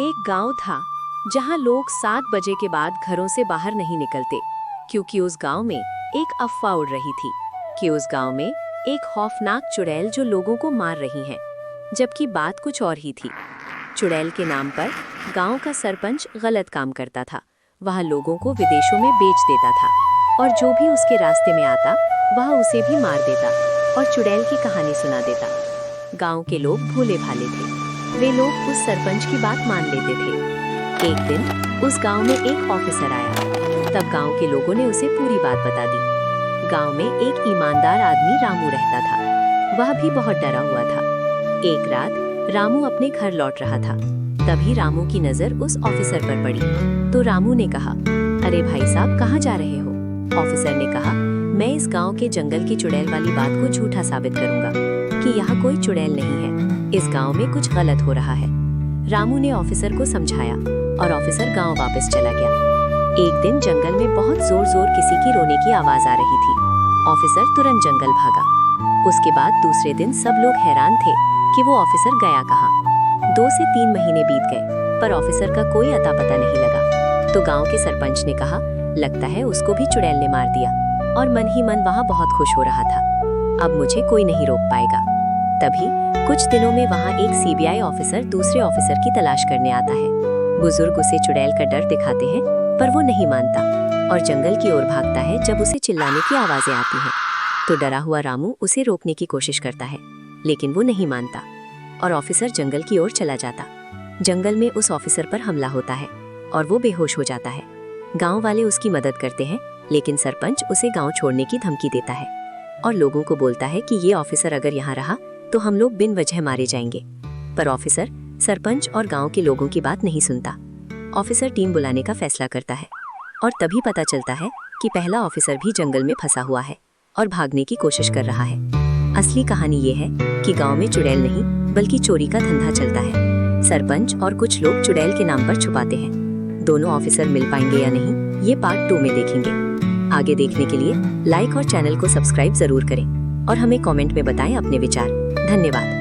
एक गांव था जहां लोग 7 बजे के बाद घरों से बाहर नहीं निकलते, क्योंकि उस गांव में एक अफवाह उड़ रही थी कि उस गांव में एक खौफनाक चुड़ैल जो लोगों को मार रही है। जबकि बात कुछ और ही थी। चुड़ैल के नाम पर गांव का सरपंच गलत काम करता था। वह लोगों को विदेशों में बेच देता था और जो भी उसके रास्ते में आता वह उसे भी मार देता और चुड़ैल की कहानी सुना देता। गांव के लोग भोले भाले थे। वे लोग उस सरपंच की बात मान लेते थे। एक दिन उस गांव में एक ऑफिसर आया। तब गांव के लोगों ने उसे पूरी बात बता दी। गांव में एक ईमानदार आदमी रामू रहता था। वह भी बहुत डरा हुआ था। एक रात रामू अपने घर लौट रहा था। तभी रामू की नजर उस ऑफिसर पर पड़ी तो रामू ने कहा, अरे भाई साहब, कहाँ जा रहे हो? ऑफिसर ने कहा, मैं इस गांव के जंगल की चुड़ैल वाली बात को झूठा साबित करूंगा कि यहाँ कोई चुड़ैल नहीं है। इस गांव में कुछ गलत हो रहा है। रामू ने ऑफिसर को समझाया और ऑफिसर गांव वापस चला गया। एक दिन जंगल में बहुत जोर जोर किसी की रोने की आवाज आ रही थी। ऑफिसर तुरंत जंगल भागा। उसके बाद दूसरे दिन सब लोग हैरान थे कि वो ऑफिसर गया कहाँ। 2 से 3 महीने बीत गए पर ऑफिसर का कोई अता पता नहीं लगा। तो गांव के सरपंच ने कहा, लगता है उसको भी चुड़ैल ने मार दिया, और मन ही मन वहां बहुत खुश हो रहा था। अब मुझे कोई नहीं रोक पाएगा। तभी कुछ दिनों में वहां एक सीबीआई ऑफिसर दूसरे ऑफिसर की तलाश करने आता है। बुजुर्ग उसे चुड़ैल का डर दिखाते हैं पर वो नहीं मानता और जंगल की ओर भागता है जब उसे चिल्लाने की आवाजें आती हैं। तो डरा हुआ रामू उसे रोकने की कोशिश करता है, लेकिन वो नहीं मानता और ऑफिसर जंगल की ओर चला जाता। जंगल में उस ऑफिसर पर हमला होता है और वो बेहोश हो जाता है। गांव वाले उसकी मदद करते हैं, लेकिन सरपंच उसे गांव छोड़ने की धमकी देता है और लोगों को बोलता है कि ये ऑफिसर अगर यहाँ रहा तो हम लोग बिन वजह मारे जाएंगे। पर ऑफिसर सरपंच और गांव के लोगों की बात नहीं सुनता। ऑफिसर टीम बुलाने का फैसला करता है और तभी पता चलता है कि पहला ऑफिसर भी जंगल में फंसा हुआ है और भागने की कोशिश कर रहा है। असली कहानी ये है कि गांव में चुड़ैल नहीं बल्कि चोरी का धंधा चलता है। सरपंच और कुछ लोग चुड़ैल के नाम पर छुपाते हैं। दोनों ऑफिसर मिल पाएंगे या नहीं, ये पार्ट 2 में देखेंगे। आगे देखने के लिए लाइक और चैनल को सब्सक्राइब जरूर करें और हमें कमेंट में बताएं अपने विचार। धन्यवाद।